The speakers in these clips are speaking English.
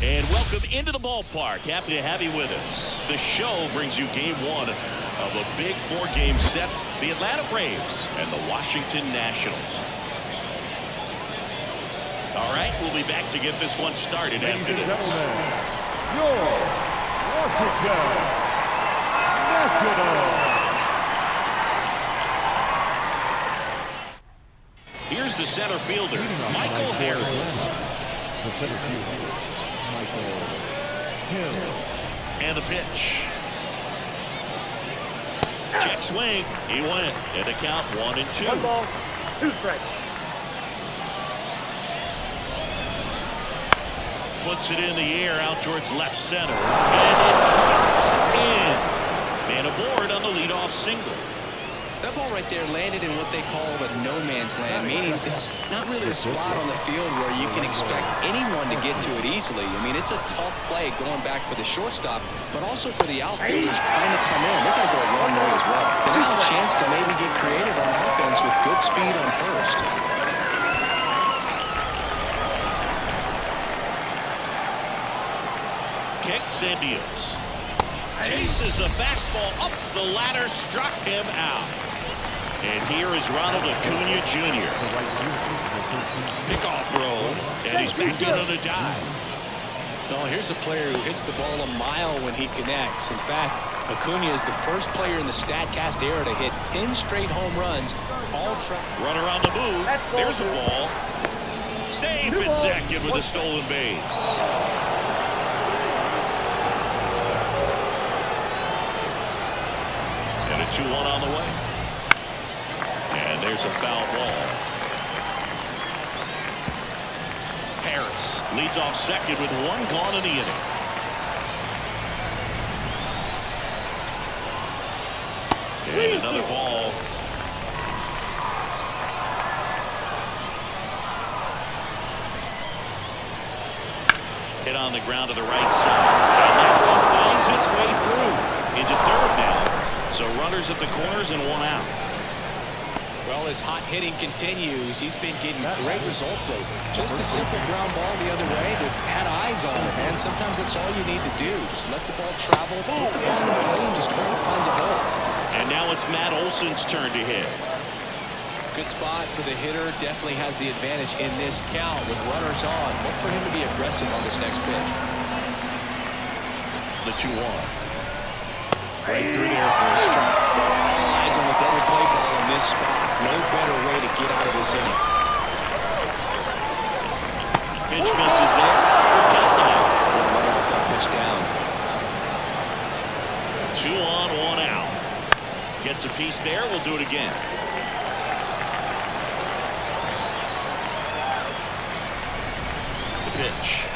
And welcome into the ballpark. Happy to have you with us. The show brings you game one of a big four-game set. The Atlanta Braves and the Washington Nationals. All right, we'll be back to get this one started after this. Your Washington Nationals. Here's the center fielder, Michael Harris. The center fielder, Michael Harris. And the pitch. Check swing. He went. And the count 1-2. 1 ball, 2 strikes. Puts it in the air out towards left center. And it drops in. Man aboard on the leadoff single. That ball right there landed in what they call a no-man's land, meaning it's not really a spot on the field where you can expect anyone to get to it easily. I mean, it's a tough play going back for the shortstop, but also for the outfielders trying to come in. They're going to go a long way as well. And now a chance to maybe get creative on offense with good speed on first. Kicks and deals. Chases the fastball up the ladder, struck him out. And here is Ronald Acuna Jr. Pickoff throw, and he's back in on the dive. Well, here's a player who hits the ball a mile when he connects. In fact, Acuna is the first player in the StatCast era to hit 10 straight home runs. Runner on the move. There's a ball. Safe at second with a stolen base. And a 2-1 on the way. And there's a foul ball. Harris leads off second with 1 gone in the inning. And another ball. Hit on the ground to the right side. And that one finds its way through into third now. So runners at the corners and 1 out. Well, as hot hitting continues, he's been getting great results lately. Just a simple ground ball the other way that had eyes on it, man. Sometimes that's all you need to do. Just let the ball travel, put the ball in the play, and just hope it finds a hole. And now it's Matt Olson's turn to hit. Good spot for the hitter. Definitely has the advantage in this count with runners on. Look for him to be aggressive on this next pitch. The 2-1. Right through there for a strike. All eyes on the double play ball in this spot. No better way to get out of this inning. Pitch misses there. Count now. Right off that pitch down. 2 on, 1 out. Gets a piece there. We'll do it again. The pitch.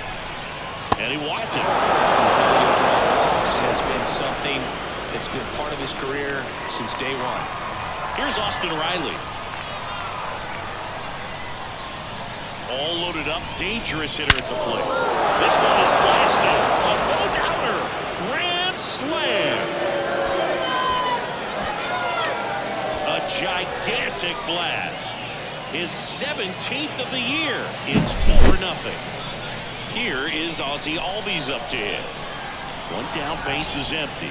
And he walked it. His ability to draw walks has been something that's been part of his career since day one. Here's Austin Riley. All loaded up. Dangerous hitter at the plate. This one is blasted. A no-doubter. Grand slam. A gigantic blast. His 17th of the year. It's 4-0. Here is Ozzie Albies up to hit. 1 down, base is empty.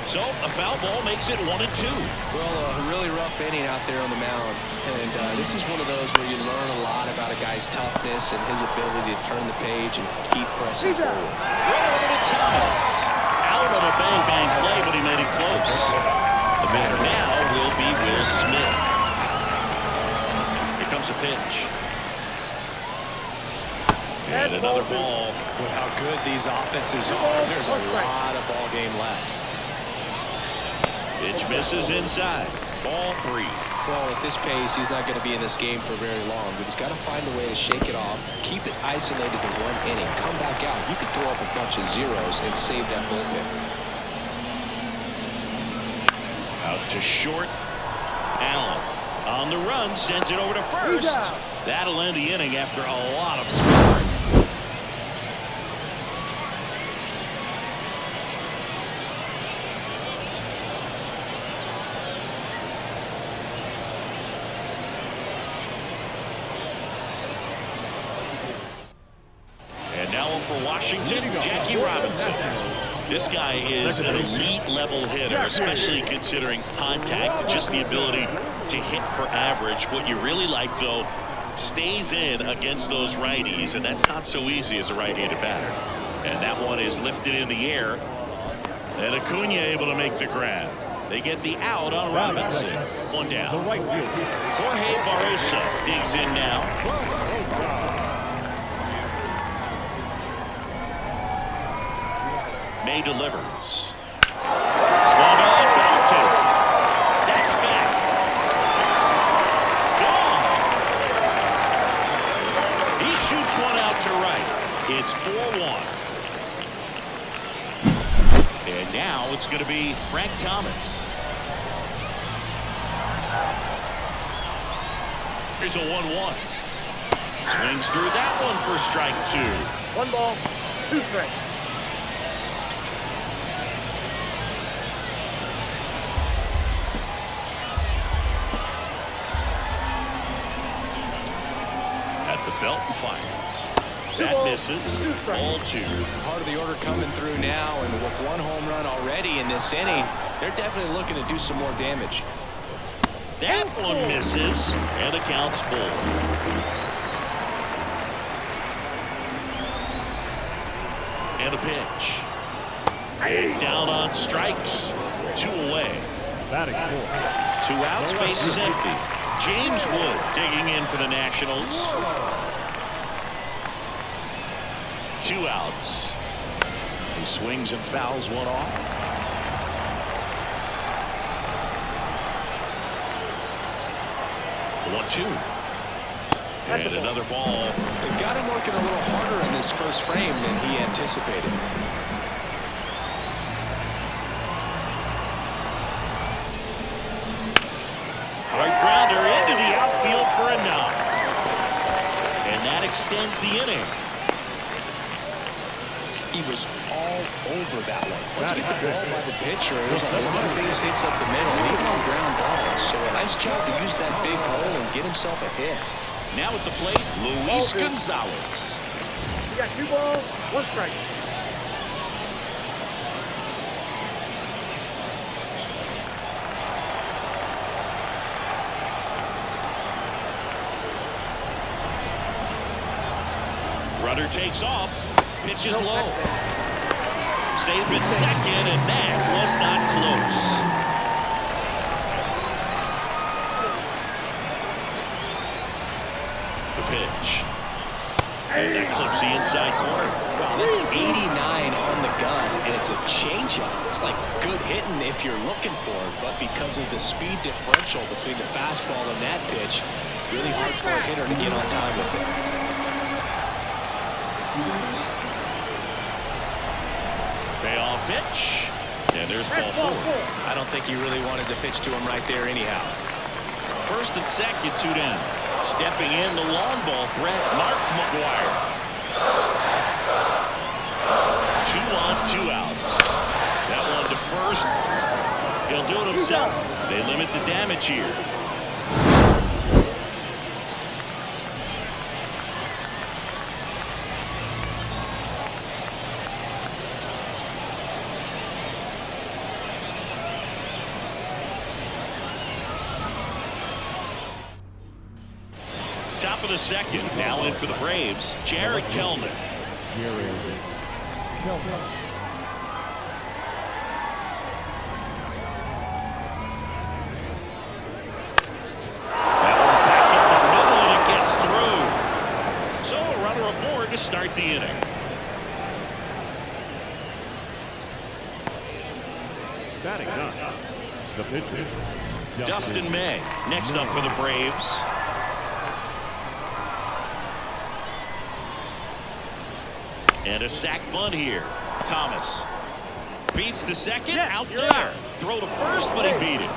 So a foul ball makes it 1-2. Well, a really rough inning out there on the mound. And this is one of those where you learn a lot about a guy's toughness and his ability to turn the page and keep pressing forward. Throw over to Thomas. Out of a bang-bang play, but he made it close. The batter now will be Will Smith. Here comes a pitch. And another ball. With how good these offenses are, there's a lot of ball game left. Pitch misses inside. Ball 3. Well, at this pace, he's not going to be in this game for very long, but he's got to find a way to shake it off, keep it isolated to 1 inning, come back out. You could throw up a bunch of zeros and save that bullpen. Out to short. Allen on the run, sends it over to first. That'll end the inning after a lot of scoring. for Washington, Jackie Robinson. This guy is an elite level hitter, especially considering contact, just the ability to hit for average. What you really like, though, stays in against those righties, and that's not so easy as a right-handed batter. And that one is lifted in the air, and Acuna able to make the grab. They get the out on Robinson. One down. Jorge Barrosa digs in now. May delivers. Swung on, ball two. That's back. Gone. He shoots one out to right. It's 4-1. And now it's going to be Frank Thomas. Here's a 1-1. Swings through that one for strike two. 1 ball, 2 strikes. At the belt and fires. That misses. Ball two. Part of the order coming through now, and with 1 home run already in this inning, they're definitely looking to do some more damage. That one misses, and the count's full. And a pitch. And down on strikes. 2 away. Batting 4. 2 outs, base is empty. James Wood digging in for the Nationals. 2 outs. He swings and fouls one off. The 1-2. And another ball. They got him working a little harder in this first frame than he anticipated. Right grounder into the outfield for a knock. And that extends the inning. He was all over that one. Once you get the ball by the pitcher, there's a lot of base hits up the middle, even on ground balls. So a nice job to use that big hole and get himself a hit. Now at the plate, Luis Gonzalez. You got 2 balls, 1 strike. Runner takes off. Pitch is low. Safe at second, and that was not close. The pitch. And that clips the inside corner. Wow, that's 89 on the gun, and it's a changeup. It's like good hitting if you're looking for it, but because of the speed differential between the fastball and that pitch, really hard for a hitter to get on time with it. Payoff pitch. And there's ball 4. I don't think he really wanted to pitch to him right there anyhow. First and second, 2 down. Stepping in the long ball threat, Mark McGwire. 2 on, 2 outs. That one to first. He'll do it himself. They limit the damage here. Top of the second, now in for the Braves, Jared Kellman. That one back up the middle, and it gets through. So a runner aboard to start the inning. Batting 9. The pitcher. Dustin May, next up for the Braves. And a sac bunt here. Thomas beats the second, out there. Throw to first, but he beat it.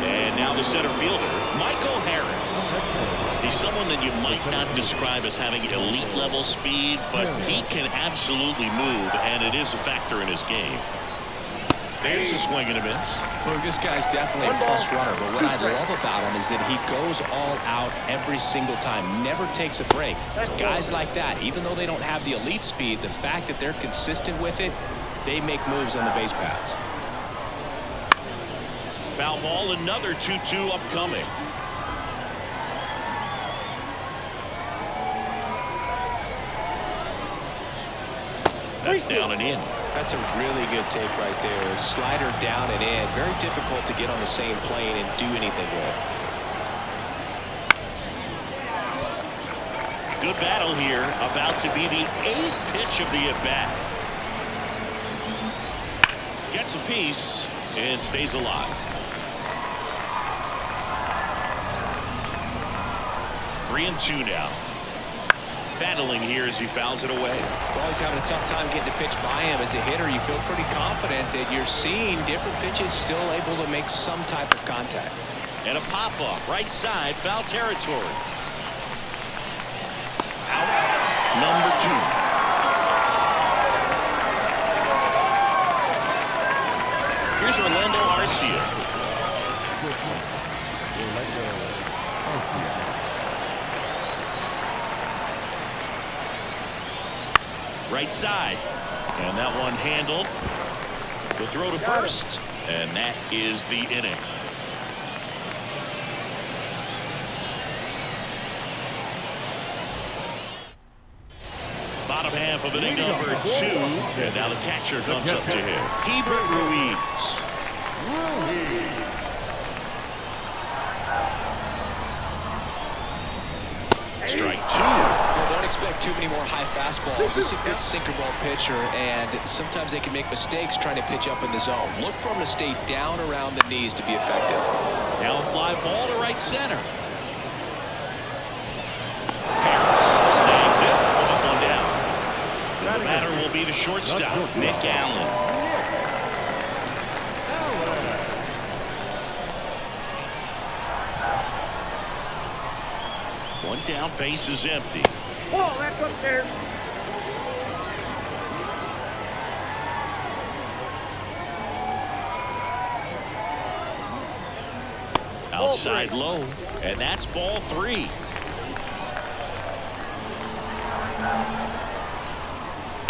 And now the center fielder, Michael Harris. He's someone that you might not describe as having elite level speed, but he can absolutely move, and it is a factor in his game. There's a swing and a miss. Well, this guy's definitely a plus runner, but what I love about him is that he goes all out every single time, never takes a break. It's guys like that, even though they don't have the elite speed, the fact that they're consistent with it, they make moves on the base paths. Foul ball, another 2-2 upcoming. That's down and in. That's a really good take right there. Slider down and in. Very difficult to get on the same plane and do anything with. Good battle here. About to be the 8th pitch of the at-bat. Gets a piece and stays alive. 3-2 now. Battling here as he fouls it away. Well, he's having a tough time getting a pitch by him. As a hitter, you feel pretty confident that you're seeing different pitches still able to make some type of contact. And a pop-up, right side, foul territory. Out. Number 2. Here's Orlando Arcia. Right side, and that one handled. The throw to first, and that is the inning. Bottom half of inning number 2, and now the catcher comes up to him. Hebert Ruiz. Strike 2. Don't expect too many more high fastballs. This is a good sinker ball pitcher, and sometimes they can make mistakes trying to pitch up in the zone. Look for him to stay down around the knees to be effective. Now a fly ball to right center. Harris snags it. One down. And the batter will be the shortstop, Nick Allen. One down, base is empty. Oh, that's up there. Outside low, and that's ball 3.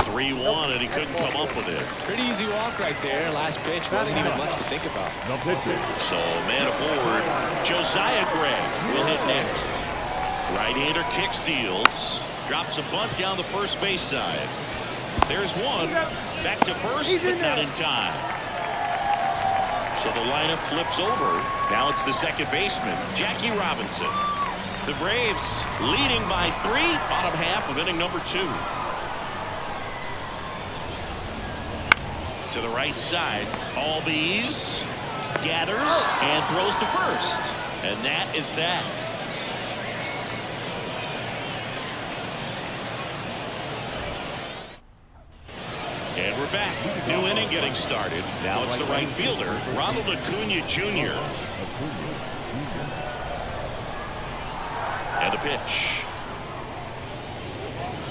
(3-1), and he couldn't come up with it. Pretty easy walk right there. Last pitch wasn't even much to think about. No pitcher. So man aboard, Josiah Gray will hit next. Right-hander kicks, deals, drops a bunt down the first base side. There's one. Back to first, but not in time. So the lineup flips over. Now it's the second baseman, Jackie Robinson. The Braves leading by 3, bottom half of inning number 2. To the right side, Albies gathers and throws to first. And that is that. And we're back. New inning getting started. Now it's the right fielder, Ronald Acuna Jr. And a pitch.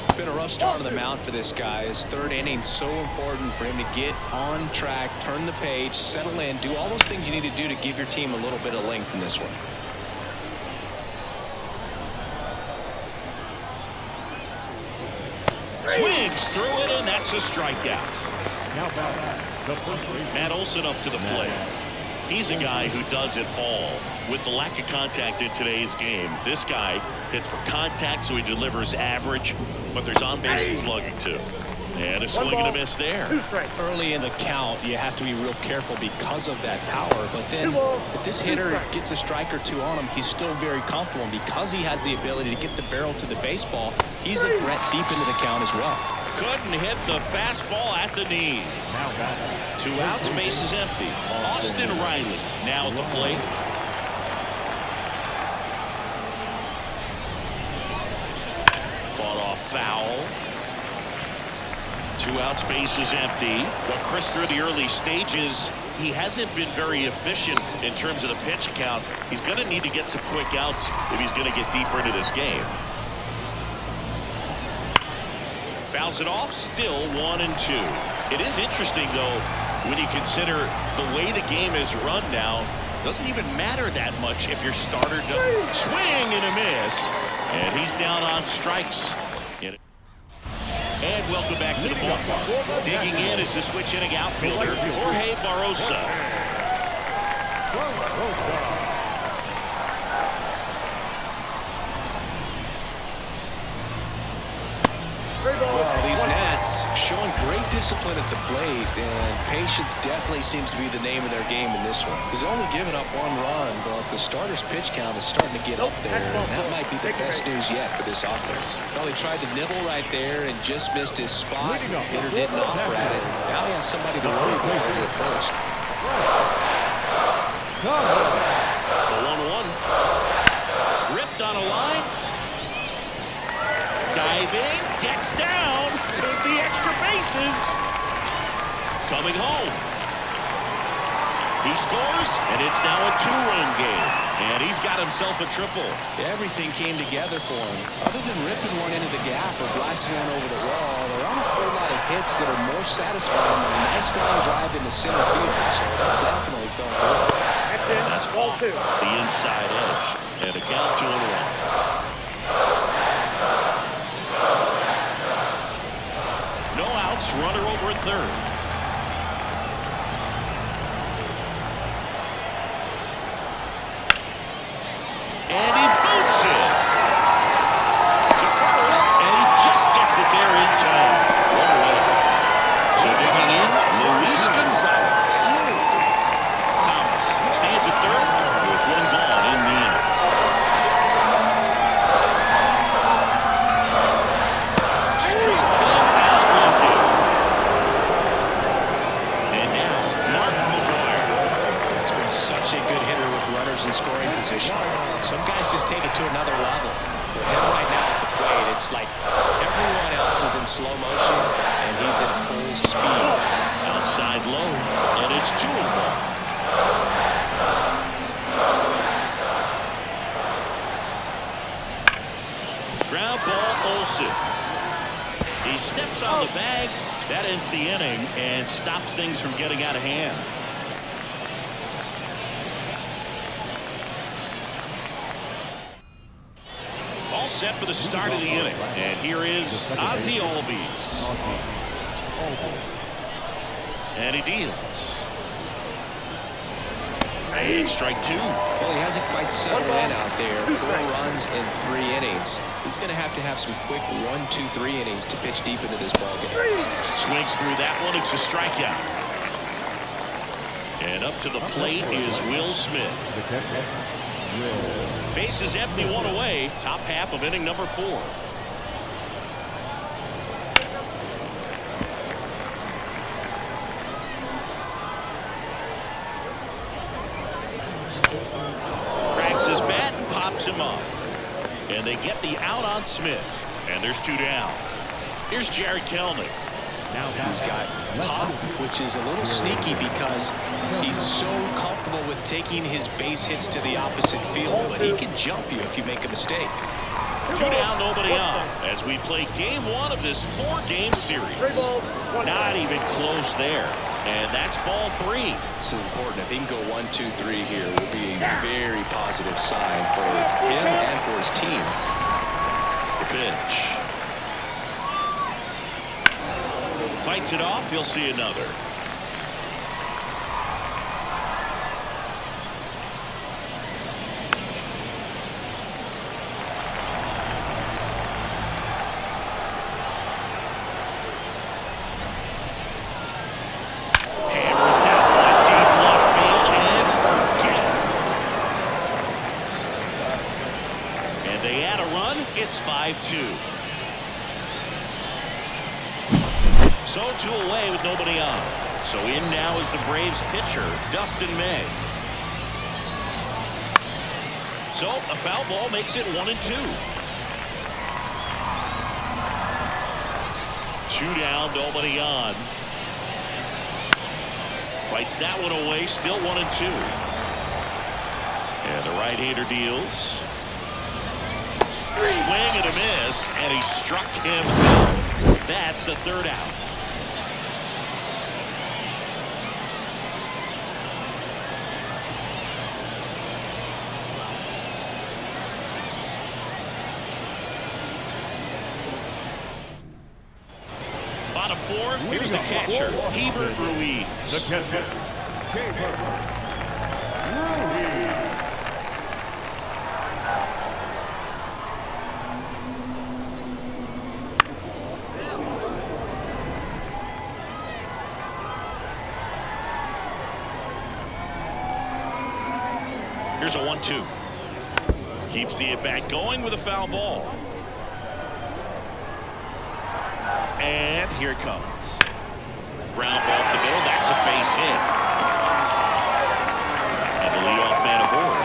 It's been a rough start on the mound for this guy. His third inning so important for him to get on track, turn the page, settle in, do all those things you need to do to give your team a little bit of length in this one. Swings through it, and that's a strikeout. Matt Olson up to the plate. He's a guy who does it all. With the lack of contact in today's game, this guy hits for contact, so he delivers average, but there's on base and slugging too. And a swing and a miss there. Early in the count, you have to be real careful because of that power. But then if this hitter gets a strike or two on him, he's still very comfortable. And because he has the ability to get the barrel to the baseball, he's a threat deep into the count as well. Couldn't hit the fastball at the knees. 2 outs, base is empty. Austin Riley now at the plate. Fought off foul. 2 outs, base is empty. But Chris, through the early stages, he hasn't been very efficient in terms of the pitch count. He's going to need to get some quick outs if he's going to get deeper into this game. Fouls it off, still 1-2. It is interesting, though, When you consider the way the game is run now, doesn't even matter that much if your starter doesn't swing and a miss. And he's down on strikes. And welcome back to the ballpark. Digging in is the switch hitting outfielder, Jorge Barrosa. Well, these Nats showing great discipline at the plate, and patience definitely seems to be the name of their game in this one. He's only given up 1 run, but the starter's pitch count is starting to get up there, and that might be the best news yet for this offense. Well, he tried to nibble right there and just missed his spot. Hitter didn't offer at it. Now he has somebody to worry about over at first. The 1-1. Ripped on a line. Diving, gets down, with the extra bases. Coming home. He scores, and it's now a 2-run game. And he's got himself a triple. Everything came together for him. Other than ripping one into the gap or blasting one over the wall, there aren't a whole lot of hits that are more satisfying than a nice line drive into center field. So that definitely felt good. That's ball 2. The inside edge. And a count 2-1. No outs, runner over at third. And he boots it to first, and he just gets it there in time. One away. So digging in, Luis Gonzalez. Thomas stands at third with 1 gone in the inning. Straight cut out left field. And now Mark McGwire. He's been such a good hitter with runners in scoring position. Some guys just take it to another level. For him right now at the plate, it's like everyone else is in slow motion, and he's at full speed. Outside low, and it's 2-1. Ground ball, Olsen. He steps on the bag. That ends the inning and stops things from getting out of hand. All set for the start of the inning. And here is Ozzie Albies. And he deals. And strike 2. Well, he hasn't quite settled in out there. 4 runs in 3 innings. He's going to have some quick 1, 2, 3 innings to pitch deep into this ballgame. Swings through that one. It's a strikeout. And up to the plate is Will Smith. Base is empty, 1 away. Top half of inning number 4. Cracks his bat and pops him up. And they get the out on Smith. And there's 2 down. Here's Jared Kelenic. Now he's got pop, which is a little sneaky because he's so comfortable with taking his base hits to the opposite field, but he can jump you if you make a mistake. 2 down, nobody on, as we play game 1 of this 4-game series. Not even close there. And that's ball 3. This is important. If he can go 1, 2, 3 here, it will be a very positive sign for him and for his team. The pitch. Fights it off. You'll see another. Hammers that one deep left field and forget. And they add a run. It's 5-2. So 2 away with nobody on. So in now is the Braves pitcher, Dustin May. So a foul ball makes it 1-2. 2 down, nobody on. Fights that one away, still 1-2. And the right-hander deals. Swing and a miss, and he struck him out. That's the 3rd out. bottom four. Here's the catcher, Hebert Ruiz. The catcher, Hebert Ruiz. Here's a 1-2. Keeps the at-bat going with a foul ball. And here it comes. Ground ball up the middle. That's a base hit. And the leadoff man aboard.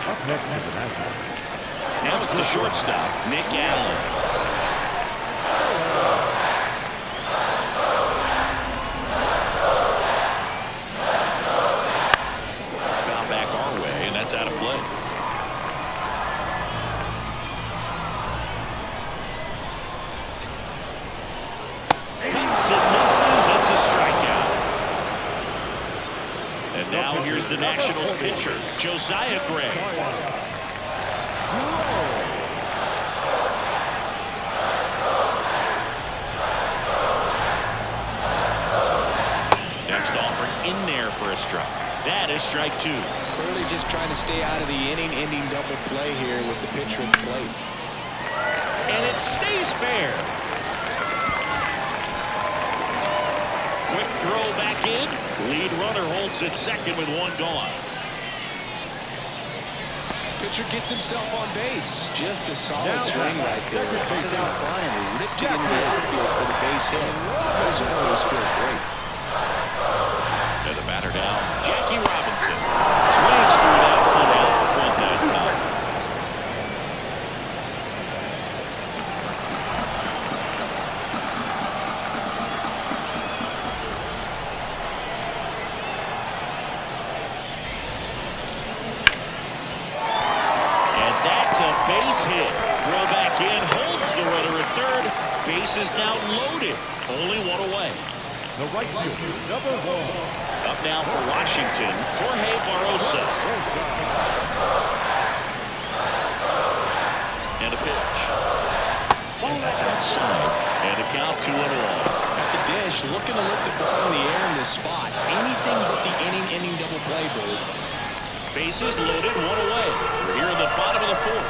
Up next is the Nationals. Now it's the shortstop, Nick Allen. Foul back our way, and that's out of play. Hits and misses. It's a strikeout. And now here's the Nationals pitcher, Josiah Gray. Next offering in there for a strike. That is strike two. Clearly just trying to stay out of the inning-ending double play here with the pitcher at the plate. And it stays fair. Quick throw back in. Lead runner holds at second with one gone. Pitcher gets himself on base. Just a solid swing right there. Put it out flying and ripped it into the outfield for the base hit. Those always feel great. And the batter down, Jackie Robinson. Swings through that one out in front that time. And that's a base hit. Throw back in, holds the runner at third. Base is now loaded. Only one away. The right fielder, number 1. Up now for Washington, Jorge Barrosa. And a pitch. And that's outside. And a count 2-1. At the dish, looking to lift the ball in the air in this spot. Anything but the inning double play, Bird. Bases loaded, one away. We're here in the bottom of the fourth.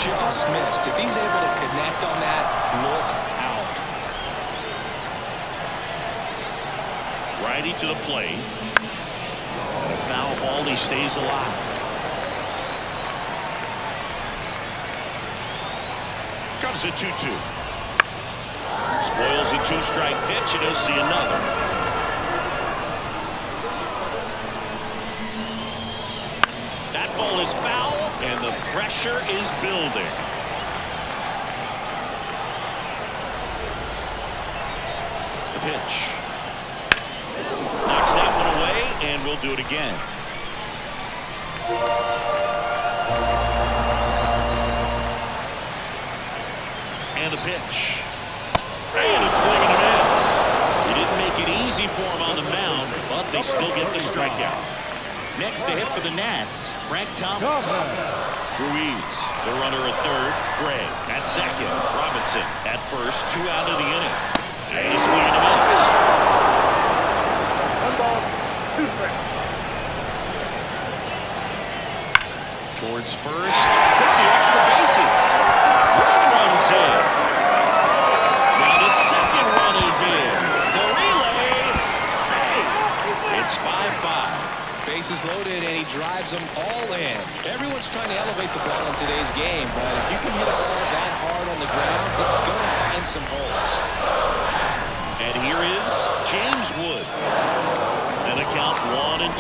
Just missed. If he's able to connect on that, look out. Righty to the plate. And a foul ball, he stays alive. Comes a 2-2. Spoils a two-strike pitch, and he'll see another. That ball is foul, and the pressure is building. The pitch. Knocks that one away, and we'll do it again. And the pitch. And a swing and a miss. He didn't make it easy for him on the mound, but they still get the strikeout. Next to hit for the Nats, Frank Thomas. Ruiz, the runner at third. Gray at second. Robinson at first. 2 out of the inning. And a swing and a miss. 1 ball, 2 strikes. Towards first. Took the extra bases. One runs in. Now the second run is in. The relay. Save. It's 5-5. Bases loaded, and he drives them all in. Everyone's trying to elevate the ball in today's game, but if you can hit a ball that hard on the ground, it's going to find some holes. And here is James Wood. And a count 1-2.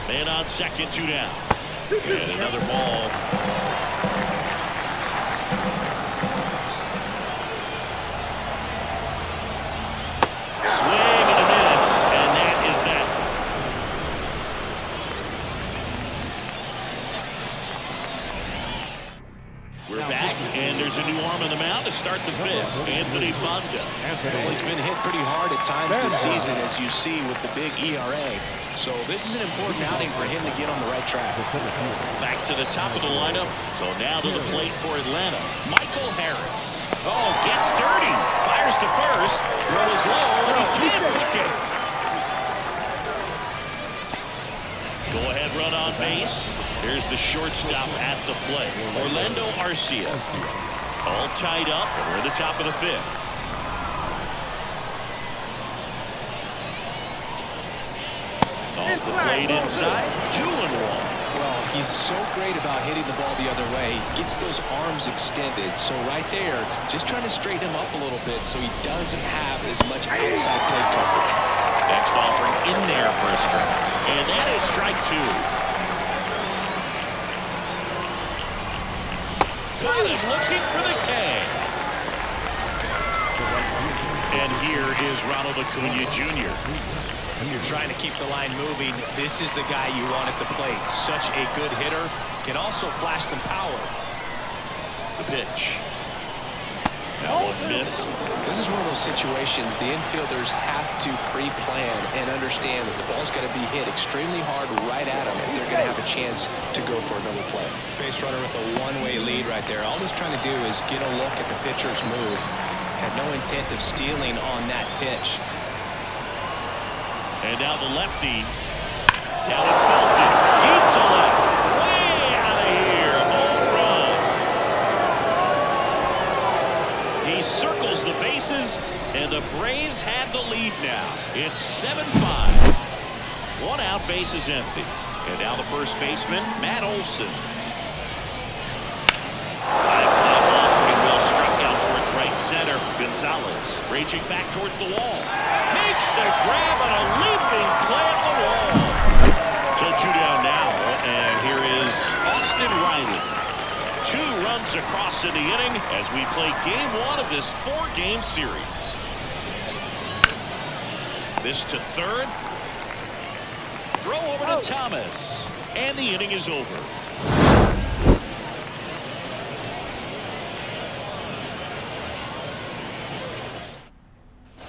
Man on second, 2 down. And another ball. Swing and a miss, and that is that. We're back, and there's a new arm in the mound. mound to start the fifth. Anthony Banda. Well, he's been hit pretty hard at times this season, as you see with the big ERA. So this is an important outing for him to get on the right track. Back to the top of the lineup. So now to the plate for Atlanta. Michael Harris. Oh, gets dirty. Fires to first. Throw is low, and he can't pick it. Go ahead, run on base. Here's the shortstop at the plate. Orlando Arcia. All tied up, and we're at the top of the fifth. Off the plate inside, 2-1. Well, he's so great about hitting the ball the other way. He gets those arms extended. So right there, just trying to straighten him up a little bit so he doesn't have as much outside plate coverage. Next offering in there for a strike. And that is strike 2. Got him looking for the K. And here is Ronald Acuna Jr. You're trying to keep the line moving. This is the guy you want at the plate. Such a good hitter. Can also flash some power. The pitch. That one missed. This is one of those situations the infielders have to pre-plan and understand that the ball's got to be hit extremely hard right at them if they're going to have a chance to go for another play. Base runner with a one-way lead right there. All he's trying to do is get a look at the pitcher's move. Had no intent of stealing on that pitch. And now the lefty. Now it's belted. Deep to left. Way out of here. Home run. He circles the bases, and the Braves have the lead now. It's 7-5. One out, base is empty. And now the first baseman, Matt Olson. High fly ball, and well struck out towards right center. Gonzalez raging back towards the wall. Makes the grab on a leaping play at the wall. So 2 down now, and here is Austin Riley. 2 runs across in the inning as we play game 1 of this 4-game series. This to third. Throw over to Thomas, and the inning is over.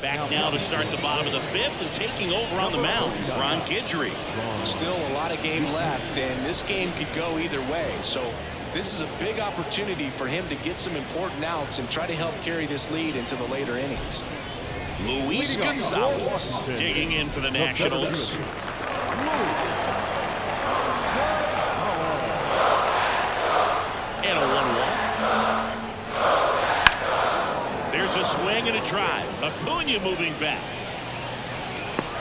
Back now to start the bottom of the 5th, and taking over on the mound, Ron Guidry. Still a lot of game left, and this game could go either way. So this is a big opportunity for him to get some important outs and try to help carry this lead into the later innings. Luis Gonzalez digging in for the Nationals. And a 1-1. There's a swing and a drive. Acuna moving back.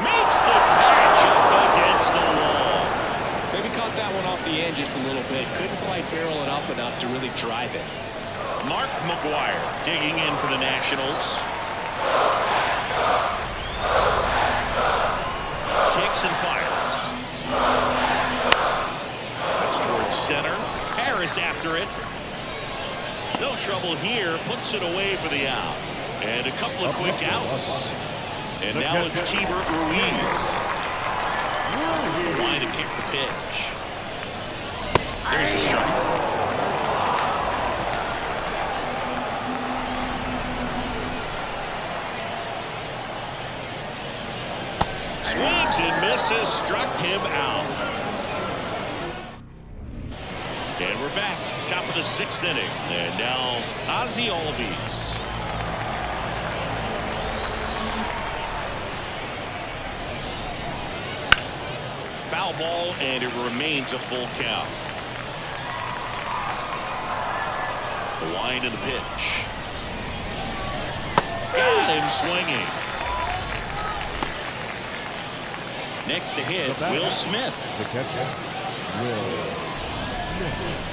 Makes the catch up against the wall. Maybe caught that one off the end just a little bit. Couldn't quite barrel it up enough to really drive it. Mark McGuire digging in for the Nationals. Kicks and fires. That's towards center. Harris after it. No trouble here. Puts it away for the out. And a couple of quick outs. And now it's Keibert Ruiz. Trying to kick the pitch. There's a strike. Swings and misses. Struck him out. And we're back. Top of the 6th inning. And now Ozzie Albies. Foul ball, and it remains a full count. The wind of the pitch. Got him swinging. Next to hit, Will Smith. The catcher, Will Smith.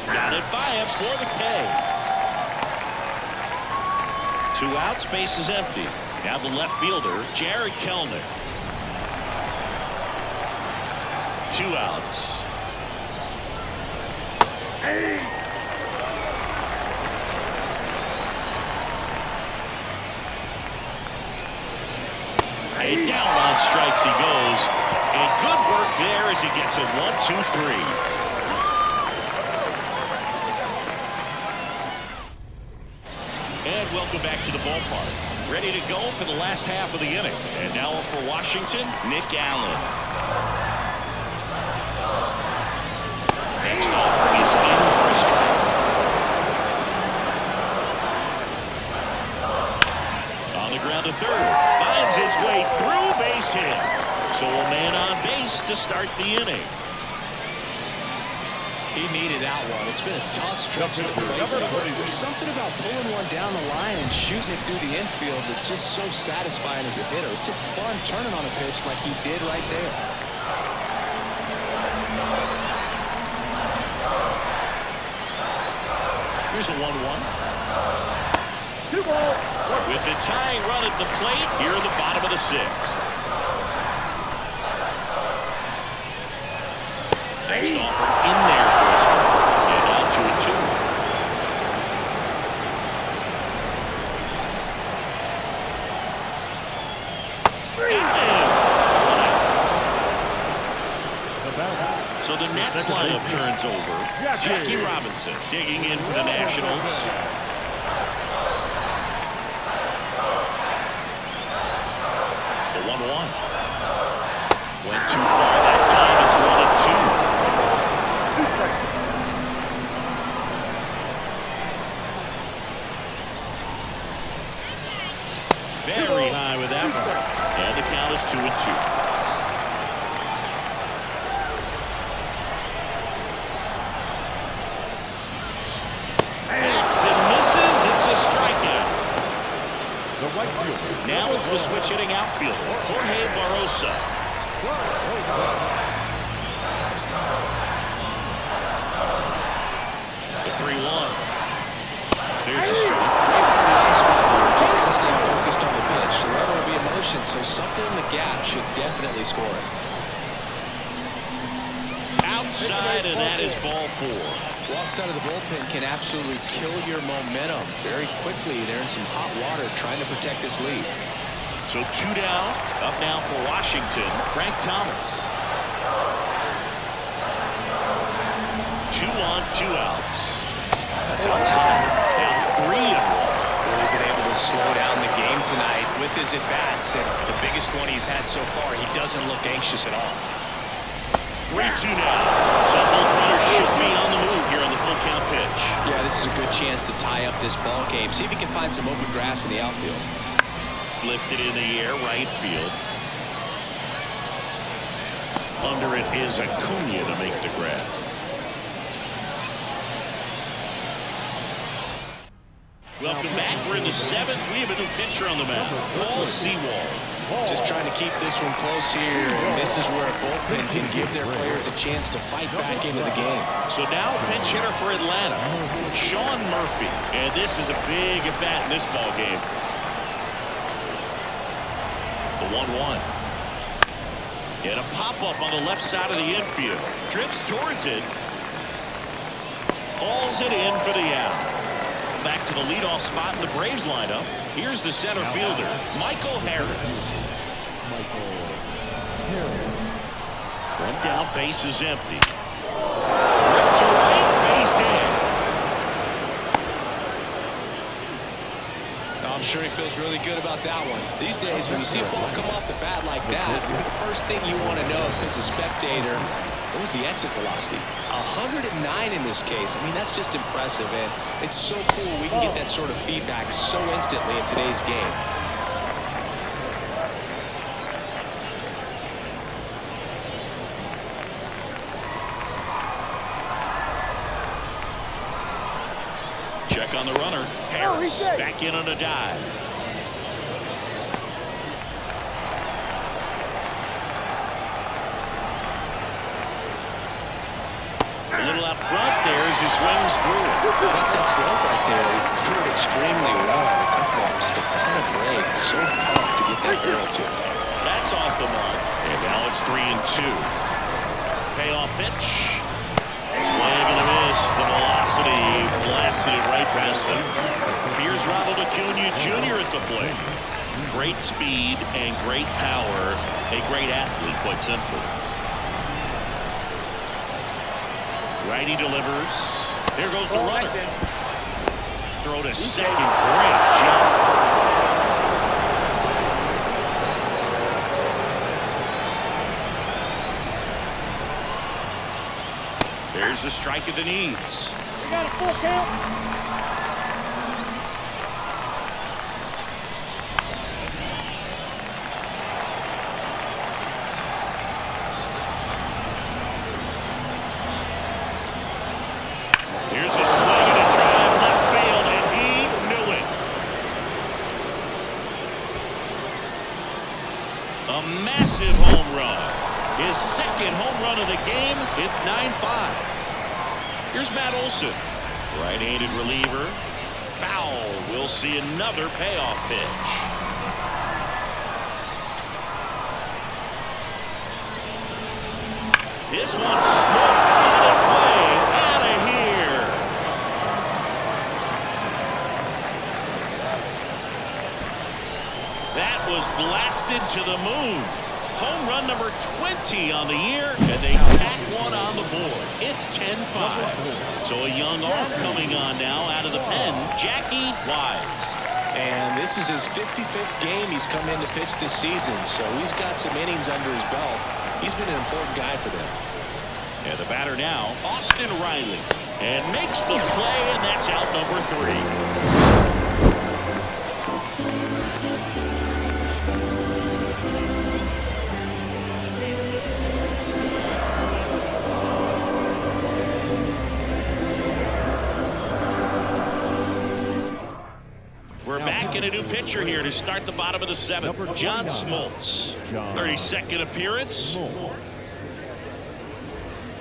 Got it by him for the K. 2 outs, base is empty. Now the left fielder, Jared Kelnick. 2 outs. And down on strikes he goes. And good work there as he gets it 1, 2, 3. And welcome back to the ballpark. Ready to go for the last half of the inning. And now up for Washington, Nick Allen. Next offering is in for a strike. On the ground to third. Finds his way through, base hit. So a man on base to start the inning. He needed that one. It's been a tough stretch to the plate. There's something about pulling one down the line and shooting it through the infield that's just so satisfying as a hitter. It's just fun turning on a pitch like he did right there. Here's a 1-1. With the tying run at the plate here in the bottom of the sixth. Next offer in there for a strike. And on 2-2. So the Nets lineup turns over. Jackie Robinson digging in for the Nationals. The 1-1. Went too far that time. It's 1-2. Very high with that one. And the count is 2-2. Backs and misses. It's a strikeout. Now it's the switch hitting outfielder, Jorge Barrosa. The 3-1. There's a strike. Just got to stay focused on the pitch. So there will be emotion, so something in the gap should definitely score it. Outside, and that is ball 4. Walks out of the bullpen can absolutely kill your momentum very quickly. They're in some hot water trying to protect this lead. So 2 down. Up now for Washington, Frank Thomas. 2 on, 2 outs. That's outside. Now 3-1. Really been able to slow down the game tonight with his at-bats, and the biggest one he's had so far. He doesn't look anxious at all. 3-2 now. So both runners should be on the move here on the full count pitch. Yeah, this is a good chance to tie up this ball game. See if he can find some open grass in the outfield. Lifted in the air, right field. Under it is Acuna to make the grab. Welcome back. We're in the 7th. We have a new pitcher on the mound, Paul Sewald. Just trying to keep this one close here, and this is where a bullpen can give their players a chance to fight back into the game. So now pinch hitter for Atlanta, Sean Murphy. And this is a big at-bat in this ball game. The 1-1. And a pop-up on the left side of the infield. Drifts towards it. Hauls it in for the out. Back to the leadoff spot in the Braves lineup. Here's the center fielder, Michael Harris. One down, base is empty. Ripped to right, base hit. I'm sure he feels really good about that one. These days, when you see a ball come off the bat like that, the first thing you want to know as a spectator, what was the exit velocity? 109 in this case. I mean, that's just impressive, and it's so cool we can get that sort of feedback so instantly in today's game. Check on the runner. Harris back in on a dive. A little out front there as he swings through. That's that slope right there. He threw it extremely well. Tough ball, just a ton of break. So pumped to get that barrel to. That's off the mark. And now it's 3-2. Payoff pitch. Swing and a miss. The velocity blasted it right past him. Here's Ronald Acuna Jr. at the plate. Great speed and great power. A great athlete, quite simply. Righty delivers. There goes the runner. Throw to second. Great jump. There's a strike at the knees. We got a full count. Here's a swing and a drive left field, and he knew it. A massive home run. His second home run of the game. It's 9-5. Here's Matt Olson. Right-handed reliever. Foul. We'll see another payoff pitch. This one smoked on its way out of here. That was blasted to the moon. Home run number 20 on the year, and they tack one on the board. It's 10-5. So a young arm coming on now out of the pen, Jackie Wise. And this is his 55th game he's come in to pitch this season, so he's got some innings under his belt. He's been an important guy for them. And the batter now, Austin Riley. And makes the play, and that's out number 3. We're back in a new pitcher here to start the bottom of the 7th. John Smoltz. 32nd appearance.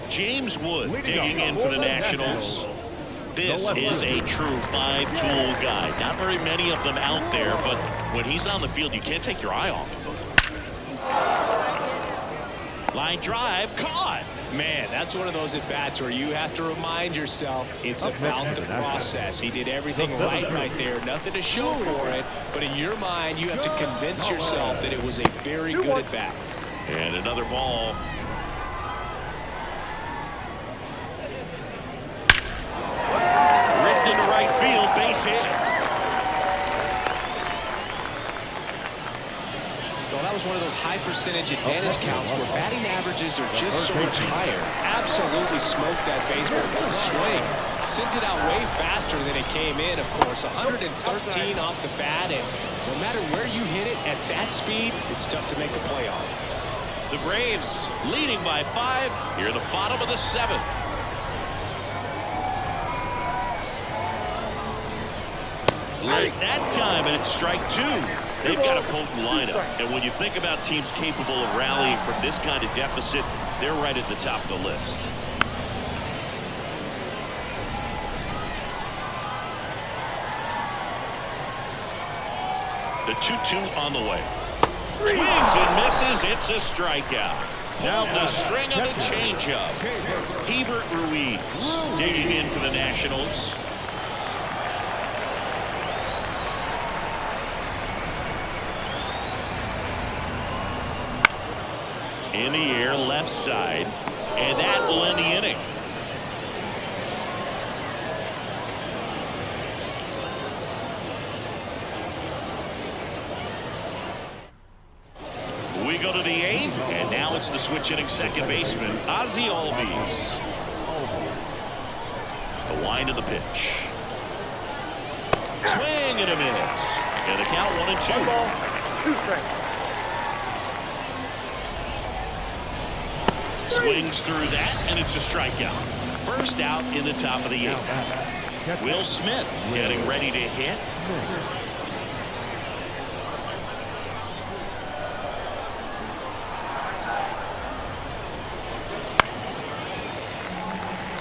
James Wood digging in for the Nationals. This is a true 5-tool guy. Not very many of them out there, but when he's on the field, you can't take your eye off him. Line drive, caught. Man, that's one of those at-bats where you have to remind yourself it's about the process. He did everything right there. Nothing to show for it, but in your mind, you have to convince yourself that it was a very good at-bat. And another ball. Ripped into right field, base hit. Well, that was one of those high percentage advantage counts where batting averages are just so much higher. Absolutely smoked that baseball. What a swing. Sent it out way faster than it came in, of course. 113 off the bat, and no matter where you hit it at that speed, it's tough to make a play on. The Braves leading by 5 here at the bottom of the 7th. Late that time, and it's strike 2. They've got a potent lineup, and when you think about teams capable of rallying from this kind of deficit, they're right at the top of the list. The 2-2 on the way. Swings and misses. It's a strikeout. Hold the string on the changeup. Hebert Ruiz digging in for the Nationals. In the air, left side, and that will end the inning. We go to the 8th, and now it's the switch-hitting second baseman, Ozzie Albies. The wind of the pitch. Swing and a miss. And the count 1-2. Swings through that, and it's a strikeout. First out in the top of the 8th. Will Smith getting ready to hit.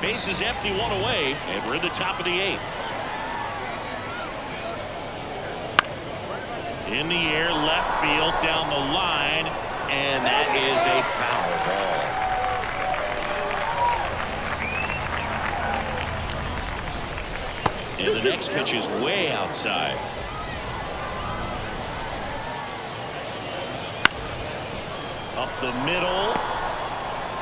Base is empty, 1 away, and we're in the top of the 8th. In the air, left field, down the line, and that is a foul ball. And the next pitch is way outside. Up the middle.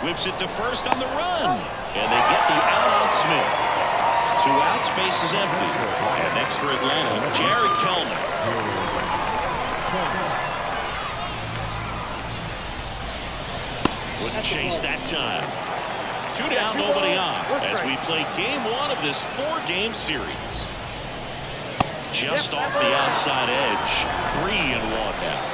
Whips it to first on the run. And they get the out on Smith. 2 outs, base is empty. And next for Atlanta, Jared Kellner. Wouldn't chase that time. 2 down, nobody on. As we play game 1 of this 4-game series. Just off the outside edge. 3-1 now.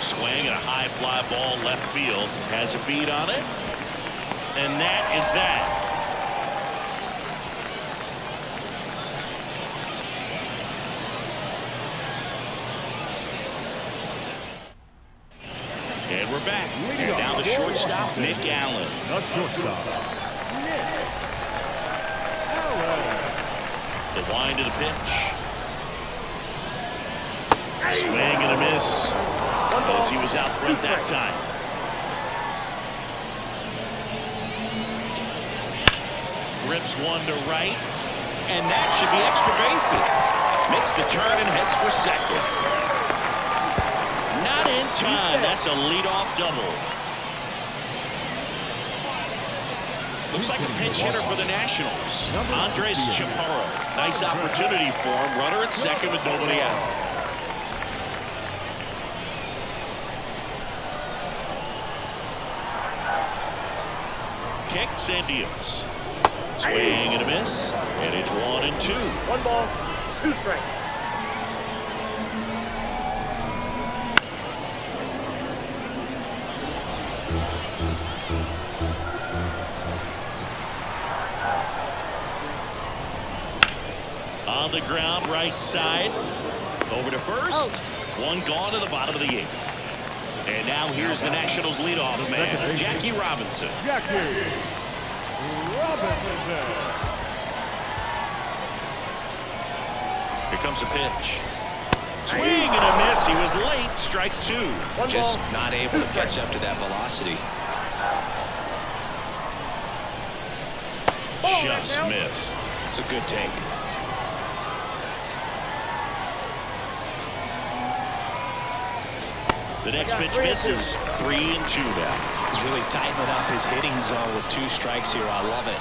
Swing and a high fly ball left field. Has a beat on it. And that is that. And we're back. And now the shortstop, Nick Allen. The shortstop, Nick Allen. The wind of the pitch. Swing and a miss. As he was out front that time. Rips one to right. And that should be extra bases. Makes the turn and heads for second. Not in time. That's a leadoff double. Looks like a pinch hitter for the Nationals. Andres Chaparro. Nice opportunity for him. Runner at second with nobody out. Kicks and deals. Swing and a miss. And it's 1-2. 1 ball, 2 strikes. On the ground, right side. Over to first. 1 gone to the bottom of the 8th. And now here's the Nationals leadoff man, Jackie Robinson. Jackie Robinson. Here comes a pitch. Swing and a miss. He was late. Strike 2. Just not able to catch up to that velocity. Just missed. It's a good take. The next pitch misses. 3-2 now. He's really tightening up his hitting zone with 2 strikes here. I love it.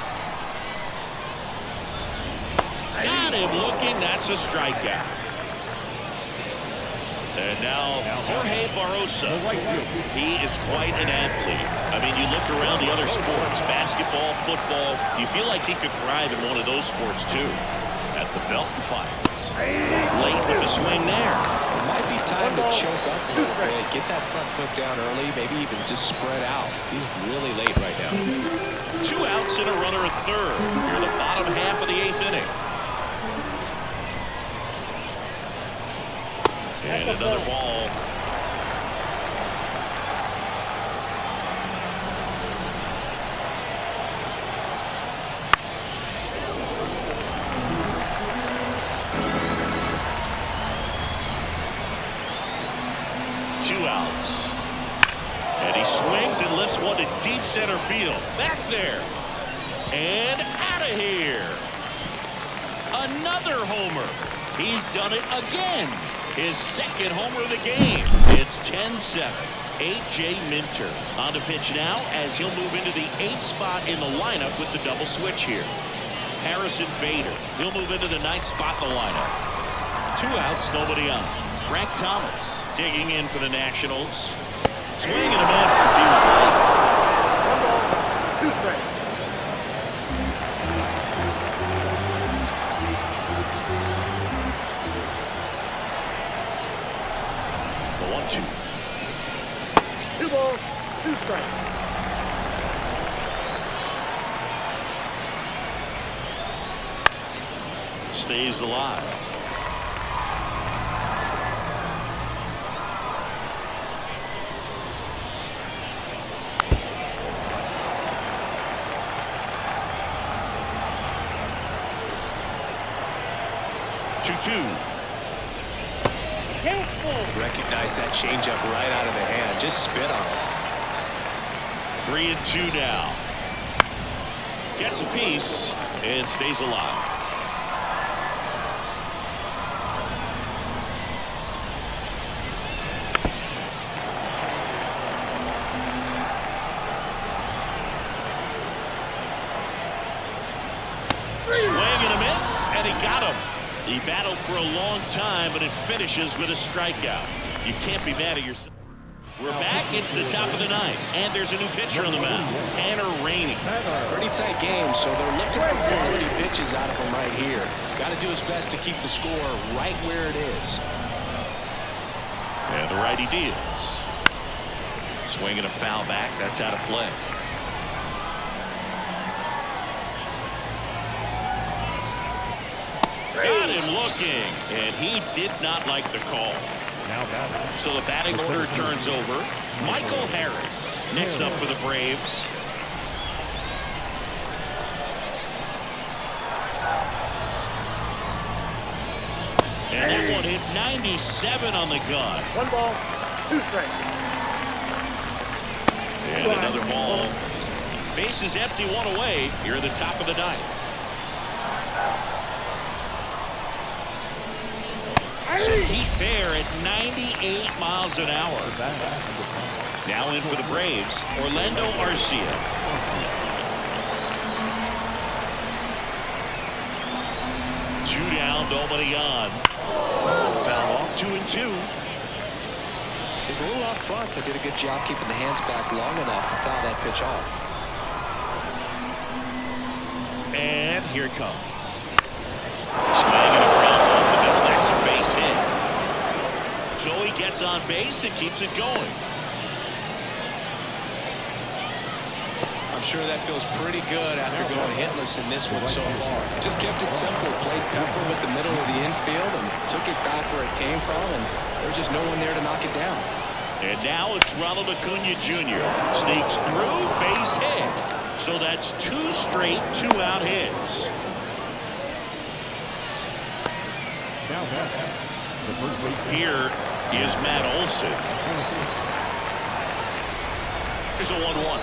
Got him looking. That's a strikeout. And now Jorge Barrosa. He is quite an athlete. I mean, you look around the other sports, basketball, football, you feel like he could thrive in one of those sports too. At the belt and fires. Late with the swing there. It might be time to choke up a little bit. Get that front foot down early. Maybe even just spread out. He's really late right now. 2 outs and a runner at third. Here in the bottom half of the 8th inning. And another ball. And he swings and lifts one to deep center field. Back there. And out of here. Another homer. He's done it again. His 2nd homer of the game. It's 10-7. A.J. Minter on the pitch now as he'll move into the 8th spot in the lineup with the double switch here. Harrison Bader. He'll move into the 9th spot in the lineup. 2 outs, nobody on. Frank Thomas digging in for the Nationals. Swing and a miss as he was late. 1 ball, 2 strikes. The 1-2. 2 balls, 2 strikes. Stays alive. Recognize that changeup right out of the hand. Just spit on it. 3-2 now. Gets a piece and stays alive. Swing and a miss, and he got him. He battled for a long time, but it finishes with a strikeout. You can't be mad at yourself. We're back. It's the top of the ninth, and there's a new pitcher on the mound, Tanner Rainey. Pretty tight game, so they're looking for quality pitches out of him right here. Got to do his best to keep the score right where it is. And the righty deals. Swinging a foul back. That's out of play. Got him looking, and he did not like the call. So the batting order turns over. Michael Harris next up for the Braves. And that one hit 97 on the gun. 1 ball, 2 strikes. And another ball. Base is empty, 1 away. Here at the top of the ninth. So Heat Bear at 98 miles an hour. Now in for the Braves, Orlando Arcia. Two down, nobody on. Foul off, 2-2. He was a little out front, but did a good job keeping the hands back long enough to foul that pitch off. And here it comes. Swinging a ground ball in the middle. That's a base hit. So he gets on base and keeps it going. I'm sure that feels pretty good after going hitless in this one so far. Just kept it simple. Played pepper with the middle of the infield and took it back where it came from, and there's just no one there to knock it down. And now it's Ronald Acuna Jr. Sneaks through, base hit. So that's 2 straight 2-out hits. Here is Matt Olson. Here's a 1-1.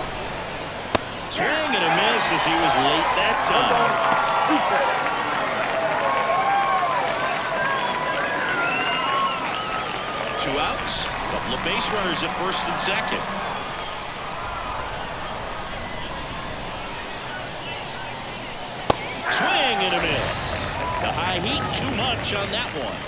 Swing and a miss as he was late that time. 2 outs. Couple of base runners at first and second. Swing and a miss. The high heat too much on that one.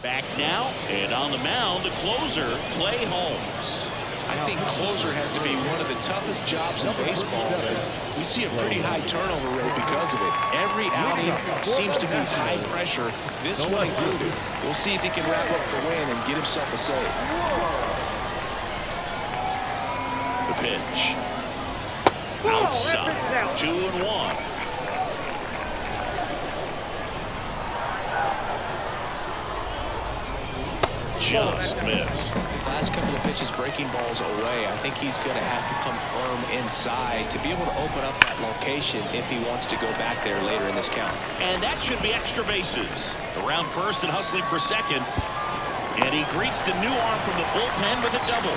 Back now, and on the mound, the closer, Clay Holmes. I think closer has to be one of the toughest jobs in baseball. We see a pretty high turnover rate because of it. Every outing seems to be high pressure, this one included. We'll see if he can wrap up the win and get himself a save. The pitch. Outside. 2-1. Just missed. Last couple of pitches breaking balls away. I think he's going to have to come firm inside to be able to open up that location if he wants to go back there later in this count. And that should be extra bases. Around first and hustling for second. And he greets the new arm from the bullpen with a double.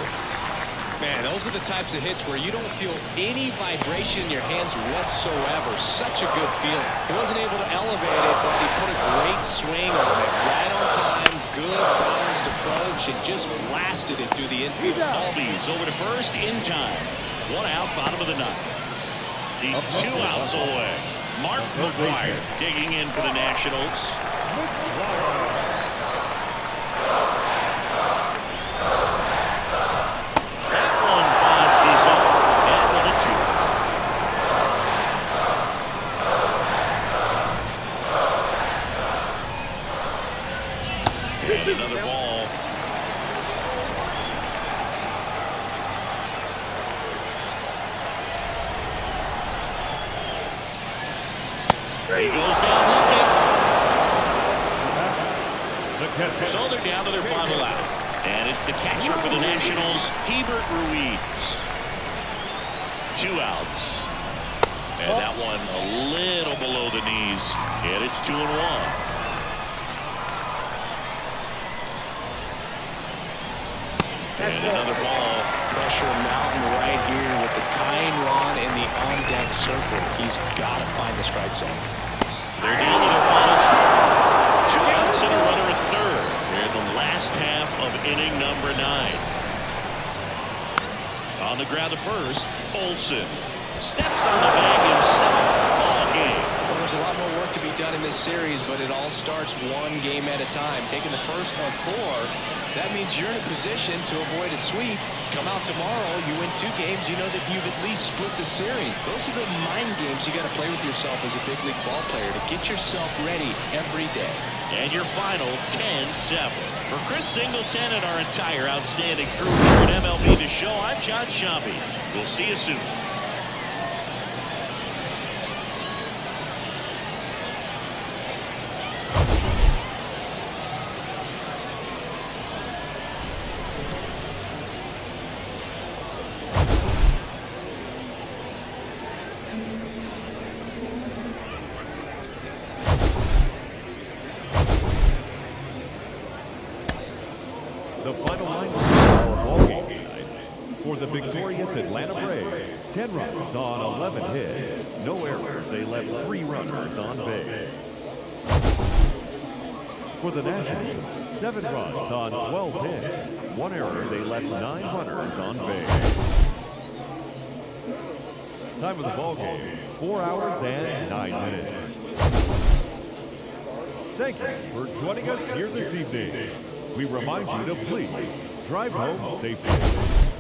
Man, those are the types of hits where you don't feel any vibration in your hands whatsoever. Such a good feeling. He wasn't able to elevate it, but he put a great swing on it. Right on time, good balanced approach, and just blasted it through the infield. Albies over to first in time. 1 out, bottom of the ninth. He's 2 outs away. Mark McGwire digging in for the Nationals. And another ball. He goes down looking. So they're down to their final out. And it's the catcher for the Nationals, Hebert Ruiz. 2 outs. And that one a little below the knees. And it's 2-1. And another ball. Pressure mountain right here with the tying run in the on-deck circle. He's got to find the strike zone. They're down to their final strike. 2 outs and a runner at third. They're in the last half of inning number 9. On the ground to first, Olsen steps on the bag himself. Ball game. Well, there's a lot more work to be done in this series, but it all starts one game at a time. Taking the first of 4, that means you're in a position to avoid a sweep. Come out tomorrow, you win 2 games, you know that you've at least split the series. Those are the mind games you got to play with yourself as a big league ball player to get yourself ready every day. And your final 10-7. For Chris Singleton and our entire outstanding crew here at MLB The Show, I'm John Shambi. We'll see you soon. The final line of our ball game tonight. For the victorious Atlanta Braves, 10 runs on 11 hits. No errors. They left 3 runners on base. For the Nationals, 7 runs on 12 hits. 1 error. They left 9 runners on base. Time of the ball game, 4 hours and 9 minutes. Thank you for joining us here this evening. We remind you to please drive home safely.